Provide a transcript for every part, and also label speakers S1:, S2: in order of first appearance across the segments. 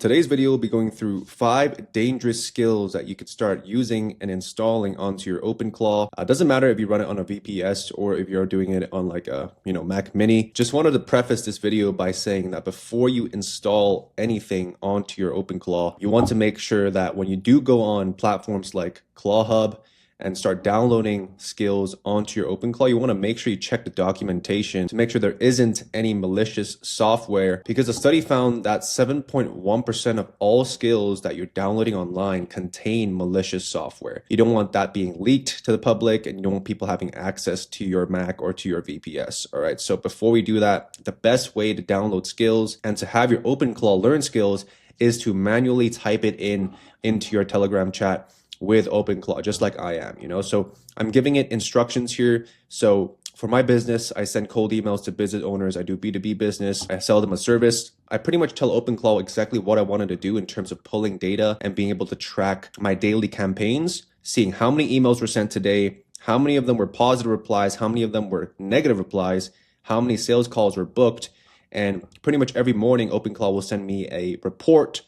S1: Today's video will be going through 5 dangerous skills that you could start using and installing onto your OpenClaw. Doesn't matter if you run it on a VPS or if you're doing it on like a Mac Mini. Just wanted to preface this video by saying that before you install anything onto your OpenClaw, you want to make sure that when you do go on platforms like ClawHub and start downloading skills onto your OpenClaw, you want to make sure you check the documentation to make sure there isn't any malicious software, because a study found that 7.1% of all skills that you're downloading online contain malicious software. You don't want that being leaked to the public, and you don't want people having access to your Mac or to your VPS. All right, so before we do that, the best way to download skills and to have your OpenClaw learn skills is to manually type it into your Telegram chat with OpenClaw, just like I am, So I'm giving it instructions here. So for my business, I send cold emails to business owners. I do B2B business. I sell them a service. I pretty much tell OpenClaw exactly what I wanted to do in terms of pulling data and being able to track my daily campaigns, seeing how many emails were sent today, how many of them were positive replies, how many of them were negative replies, how many sales calls were booked. And pretty much every morning, OpenClaw will send me a report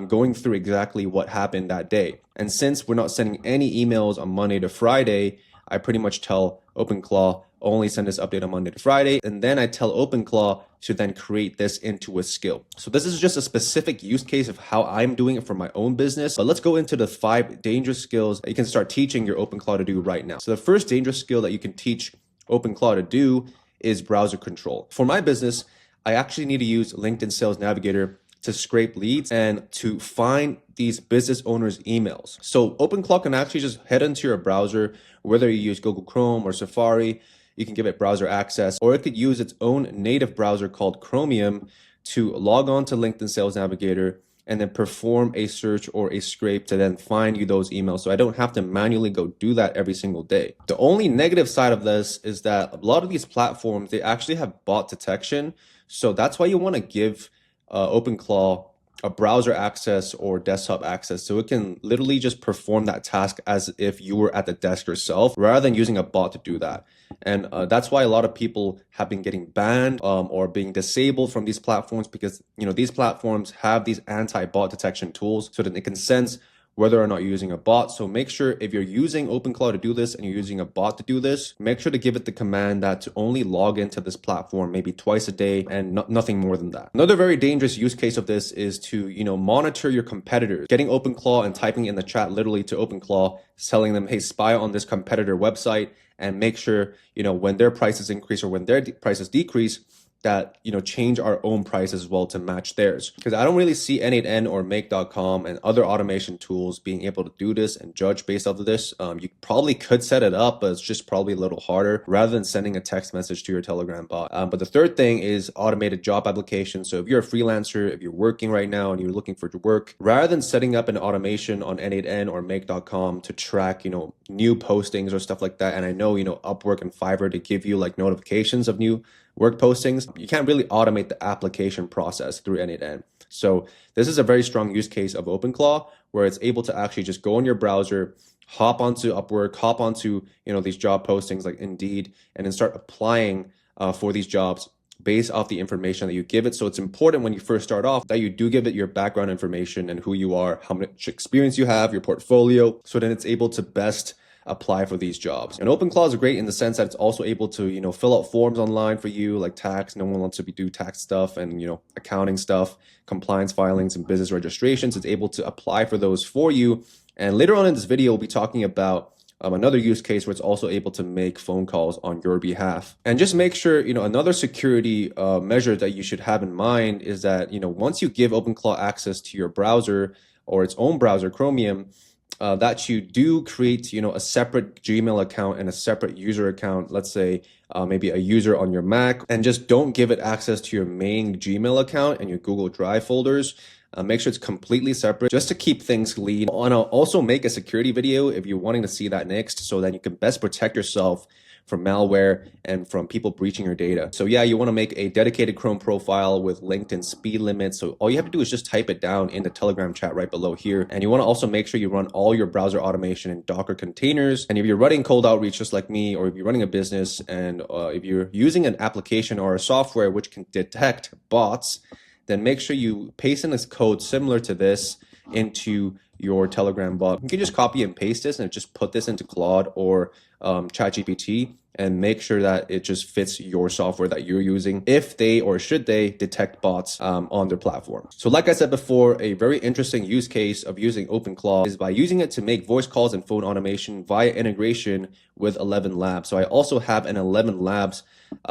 S1: going through exactly what happened that day. And since we're not sending any emails on Monday to Friday, I pretty much tell OpenClaw only send this update on Monday to Friday. And then I tell OpenClaw to then create this into a skill. So this is just a specific use case of how I'm doing it for my own business. But let's go into the 5 dangerous skills that you can start teaching your OpenClaw to do right now. So the first dangerous skill that you can teach OpenClaw to do is browser control. For my business, I actually need to use LinkedIn Sales Navigator to scrape leads and to find these business owners' emails. So OpenClaw can actually just head into your browser, whether you use Google Chrome or Safari, you can give it browser access, or it could use its own native browser called Chromium to log on to LinkedIn Sales Navigator and then perform a search or a scrape to then find you those emails. So I don't have to manually go do that every single day. The only negative side of this is that a lot of these platforms, they actually have bot detection. So that's why you want to give OpenClaw a browser access or desktop access, so it can literally just perform that task as if you were at the desk yourself, rather than using a bot to do that. And that's why a lot of people have been getting banned or being disabled from these platforms, because these platforms have these anti-bot detection tools so that they can sense whether or not you're using a bot. So make sure if you're using OpenClaw to do this and you're using a bot to do this, make sure to give it the command that to only log into this platform maybe twice a day and nothing more than that. Another very dangerous use case of this is to, monitor your competitors. Getting OpenClaw and typing in the chat literally to OpenClaw, telling them, hey, spy on this competitor website and make sure, when their prices increase or when their prices decrease, that change our own price as well to match theirs. Because I don't really see N8N or Make.com and other automation tools being able to do this and judge based off of this. You probably could set it up, but it's just probably a little harder rather than sending a text message to your Telegram bot. But the third thing is automated job applications. So if you're a freelancer, if you're working right now and you're looking for work, rather than setting up an automation on N8N or Make.com to track new postings or stuff like that, and I know Upwork and Fiverr to give you like notifications of new work postings, you can't really automate the application process through N8N. So this is a very strong use case of OpenClaw, where it's able to actually just go in your browser, hop onto Upwork, hop onto these job postings like Indeed, and then start applying for these jobs based off the information that you give it. So it's important when you first start off that you do give it your background information and who you are, how much experience you have, your portfolio, so then it's able to best apply for these jobs. And OpenClaw is great in the sense that it's also able to, fill out forms online for you, like tax. No one wants to do tax stuff and, accounting stuff, compliance filings and business registrations. It's able to apply for those for you. And later on in this video, we'll be talking about another use case where it's also able to make phone calls on your behalf. And just make sure, another security measure that you should have in mind is that, once you give OpenClaw access to your browser or its own browser, Chromium, that you do create, a separate Gmail account and a separate user account, let's say maybe a user on your Mac, and just don't give it access to your main Gmail account and your Google Drive folders. Make sure it's completely separate just to keep things clean. And I'll also make a security video if you're wanting to see that next, so that you can best protect yourself from malware and from people breaching your data. So yeah, you want to make a dedicated Chrome profile with LinkedIn speed limits. So all you have to do is just type it down in the Telegram chat right below here. And you want to also make sure you run all your browser automation in Docker containers. And if you're running cold outreach just like me, or if you're running a business and if you're using an application or a software which can detect bots, then make sure you paste in this code similar to this into your Telegram bot. You can just copy and paste this and just put this into Claude or ChatGPT and make sure that it just fits your software that you're using if they or should they detect bots on their platform. So like I said before, a very interesting use case of using OpenClaw is by using it to make voice calls and phone automation via integration with 11 Labs. So I also have an 11 Labs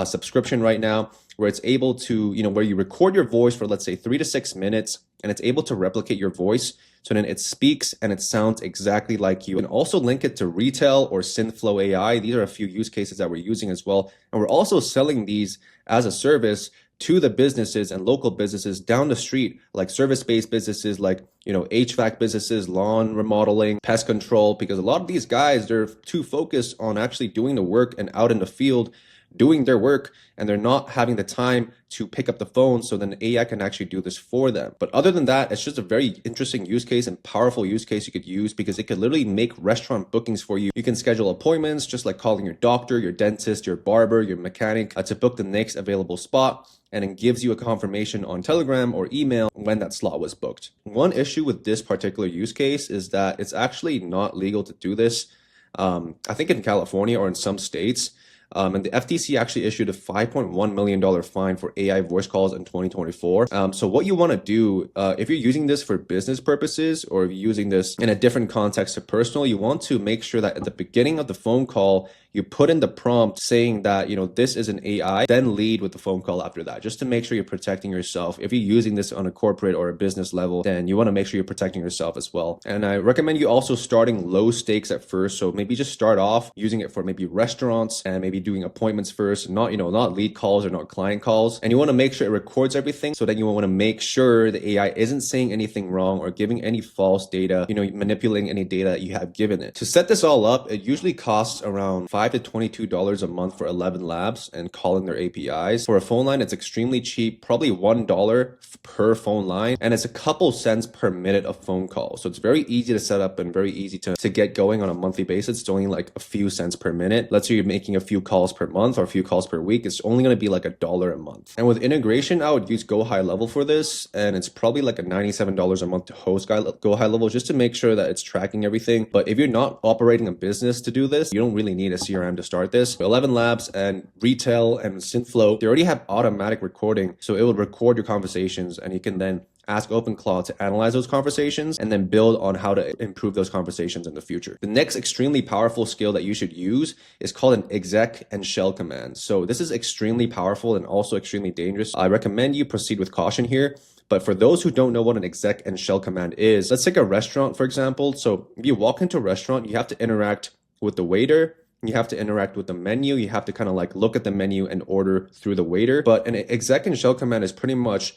S1: subscription right now where it's able to, where you record your voice for, let's say, 3 to 6 minutes, and it's able to replicate your voice. So then it speaks and it sounds exactly like you. And also link it to retail or SynthFlow AI. These are a few use cases that we're using as well. And we're also selling these as a service to the businesses and local businesses down the street, like service-based businesses, like, HVAC businesses, lawn remodeling, pest control, because a lot of these guys, they're too focused on actually doing the work and out in the field doing their work, and they're not having the time to pick up the phone, so then AI can actually do this for them. But other than that, it's just a very interesting use case and powerful use case you could use because it could literally make restaurant bookings for you. You can schedule appointments just like calling your doctor, your dentist, your barber, your mechanic to book the next available spot, and it gives you a confirmation on Telegram or email when that slot was booked. One issue with this particular use case is that it's actually not legal to do this. I think in California or in some states, and the FTC actually issued a $5.1 million fine for AI voice calls in 2024. So what you want to do, if you're using this for business purposes or if you're using this in a different context to personal, you want to make sure that at the beginning of the phone call, you put in the prompt saying that, this is an AI, then lead with the phone call after that, just to make sure you're protecting yourself. If you're using this on a corporate or a business level, then you want to make sure you're protecting yourself as well. And I recommend you also starting low stakes at first. So maybe just start off using it for maybe restaurants and maybe doing appointments first, not lead calls or not client calls. And you want to make sure it records everything so that you want to make sure the AI isn't saying anything wrong or giving any false data, manipulating any data that you have given it. To set this all up, it usually costs around $5 to $22 a month for 11 Labs and calling their APIs. For a phone line, it's extremely cheap, probably $1 per phone line, and it's a couple cents per minute of phone call. So it's very easy to set up and very easy to get going on a monthly basis. It's only like a few cents per minute. Let's say you're making a few calls per month or a few calls per week. It's only going to be like $1 a month. And with integration, I would use Go High Level for this, and it's probably like a $97 a month to host Go High Level just to make sure that it's tracking everything. But if you're not operating a business to do this, you don't really need a CRM to start this. 11 Labs and Retail and SynthFlow, they already have automatic recording. So it will record your conversations and you can then ask OpenClaw to analyze those conversations and then build on how to improve those conversations in the future. The next extremely powerful skill that you should use is called an exec and shell command. So this is extremely powerful and also extremely dangerous. I recommend you proceed with caution here. But for those who don't know what an exec and shell command is, let's take a restaurant, for example. So if you walk into a restaurant, you have to interact with the waiter. You have to interact with the menu. You have to kind of like look at the menu and order through the waiter. But an exec and shell command is pretty much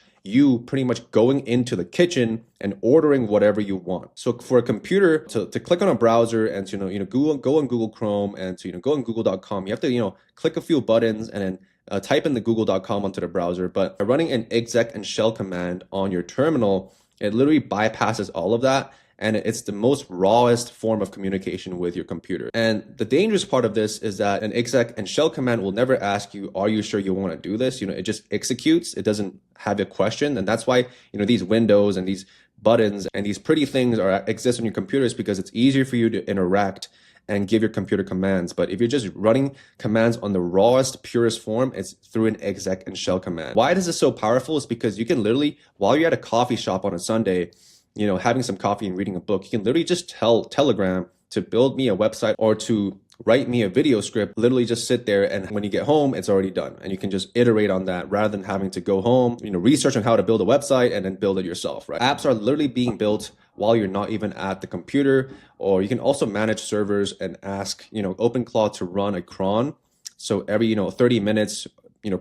S1: going into the kitchen and ordering whatever you want. So for a computer to click on a browser and to go on Google Chrome and to go on google.com, you have to click a few buttons and then type in the google.com onto the browser. But running an exec and shell command on your terminal, it literally bypasses all of that. And it's the most rawest form of communication with your computer. And the dangerous part of this is that an exec and shell command will never ask you, are you sure you want to do this? It just executes. It doesn't have a question. And that's why, these windows and these buttons and these pretty things exist on your computers because it's easier for you to interact and give your computer commands. But if you're just running commands on the rawest, purest form, it's through an exec and shell command. Why is this so powerful? Is because you can literally, while you're at a coffee shop on a Sunday, having some coffee and reading a book, you can literally just tell Telegram to build me a website or to write me a video script. Literally just sit there, and when you get home, it's already done. And you can just iterate on that rather than having to go home, research on how to build a website and then build it yourself, right? Apps are literally being built while you're not even at the computer. Or you can also manage servers and ask, OpenClaw to run a cron. So every, 30 minutes,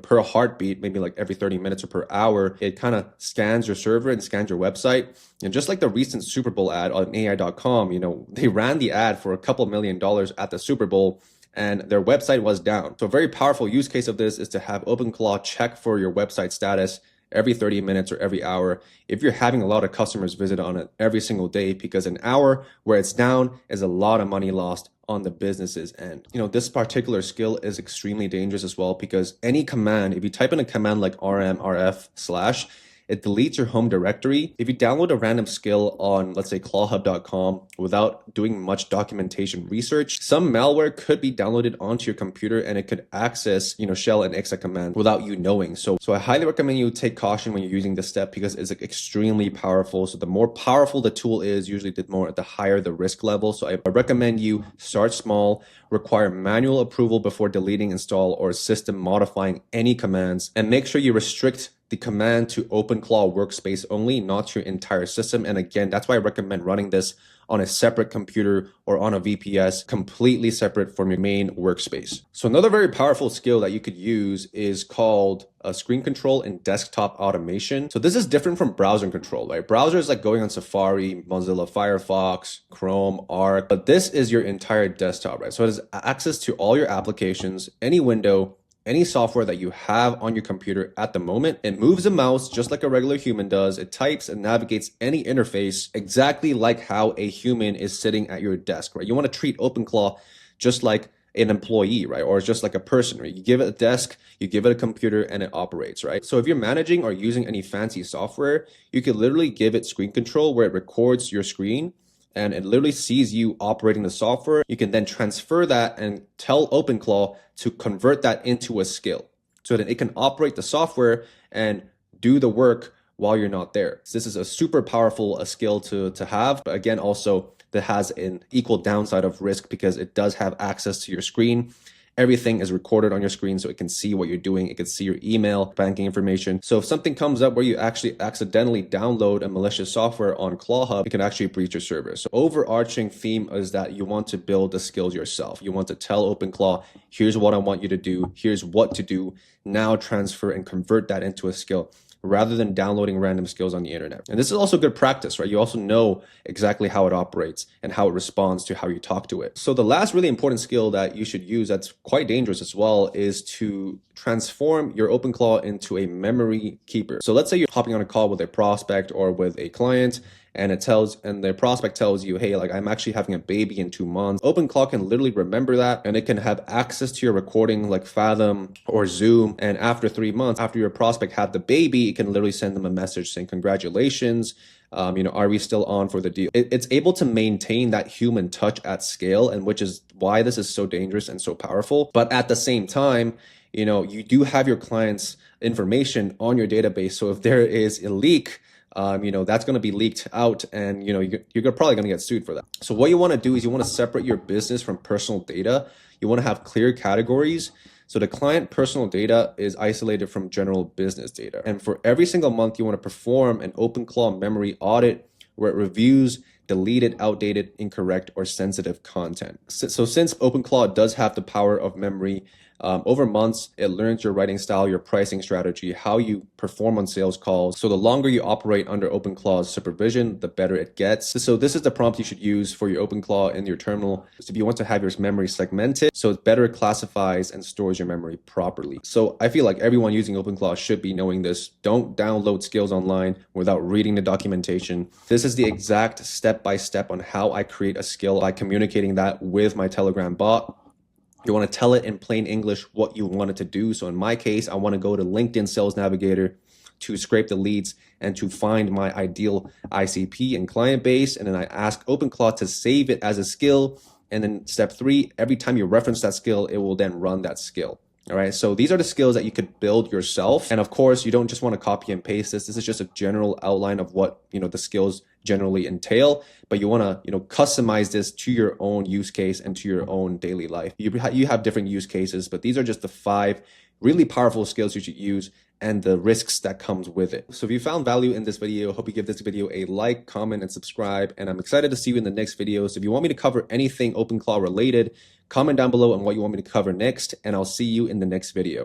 S1: per heartbeat, maybe like every 30 minutes or per hour, it kind of scans your server and scans your website. And just like the recent Super Bowl ad on AI.com, they ran the ad for a couple $1 million at the Super Bowl and their website was down. So a very powerful use case of this is to have OpenClaw check for your website status every 30 minutes or every hour if you're having a lot of customers visit on it every single day, because an hour where it's down is a lot of money lost on the business's end. This particular skill is extremely dangerous as well, because any command, if you type in a command like rm/rf/, it deletes your home directory. If you download a random skill on, let's say, clawhub.com without doing much documentation research, some malware could be downloaded onto your computer and it could access, shell and exec command without you knowing. So I highly recommend you take caution when you're using this step because it's extremely powerful. So the more powerful the tool is, usually the higher the risk level. So I recommend you start small, require manual approval before deleting, install, or system modifying any commands, and make sure you restrict the command to OpenClaw workspace only, not your entire system. And again, that's why I recommend running this on a separate computer or on a VPS, completely separate from your main workspace. So another very powerful skill that you could use is called screen control and desktop automation. So this is different from browser control, right? Browser is like going on Safari, Mozilla Firefox, Chrome, Arc, but this is your entire desktop, right? So it has access to all your applications, any window, any software that you have on your computer at the moment. It moves the mouse just like a regular human does. It types and navigates any interface exactly like how a human is sitting at your desk, right? You want to treat OpenClaw just like an employee, right? Or just like a person, right? You give it a desk, you give it a computer, and it operates, right? So if you're managing or using any fancy software, you could literally give it screen control where it records your screen and it literally sees you operating the software. You can then transfer that and tell OpenClaw to convert that into a skill so that it can operate the software and do the work while you're not there. So this is a super powerful skill to have, but again, also that has an equal downside of risk because it does have access to your screen. Everything is recorded on your screen so it can see what you're doing. It can see your email, banking information. So if something comes up where you actually accidentally download a malicious software on ClawHub, it can actually breach your server. So overarching theme is that you want to build the skills yourself. You want to tell OpenClaw, here's what I want you to do. Here's what to do. Now transfer and convert that into a skill, rather than downloading random skills on the internet. And this is also good practice, right? You also know exactly how it operates and how it responds to how you talk to it. So the last really important skill that you should use that's quite dangerous as well is to transform your OpenClaw into a memory keeper. So let's say you're hopping on a call with a prospect or with a client, and the prospect tells you, hey, like I'm actually having a baby in 2 months. OpenClaw can literally remember that, and it can have access to your recording like Fathom or Zoom. And after 3 months, after your prospect had the baby, it can literally send them a message saying, congratulations. Are we still on for the deal? It's able to maintain that human touch at scale, and which is why this is so dangerous and so powerful. But at the same time, you do have your client's information on your database. So if there is a leak, that's going to be leaked out, and you're probably going to get sued for that. So what you want to do is you want to separate your business from personal data. You want to have clear categories. So the client personal data is isolated from general business data. And for every single month, you want to perform an OpenClaw memory audit where it reviews deleted, outdated, incorrect, or sensitive content. So since OpenClaw does have the power of memory, over months, it learns your writing style, your pricing strategy, how you perform on sales calls. So the longer you operate under OpenClaw's supervision, the better it gets. So this is the prompt you should use for your OpenClaw in your terminal. So if you want to have your memory segmented, so it better classifies and stores your memory properly. So I feel like everyone using OpenClaw should be knowing this. Don't download skills online without reading the documentation. This is the exact step-by-step on how I create a skill by communicating that with my Telegram bot. You want to tell it in plain English what you want it to do. So in my case, I want to go to LinkedIn Sales Navigator to scrape the leads and to find my ideal ICP and client base. And then I ask OpenClaw to save it as a skill. And then step 3, every time you reference that skill, it will then run that skill. All right. So these are the skills that you could build yourself. And of course, you don't just want to copy and paste this. This is just a general outline of what, the skills generally entail, but you want to, customize this to your own use case and to your own daily life. You have different use cases, but these are just the 5 really powerful skills you should use and the risks that comes with it. So if you found value in this video, I hope you give this video a like, comment, and subscribe. And I'm excited to see you in the next video. So if you want me to cover anything OpenClaw related, comment down below on what you want me to cover next, and I'll see you in the next video.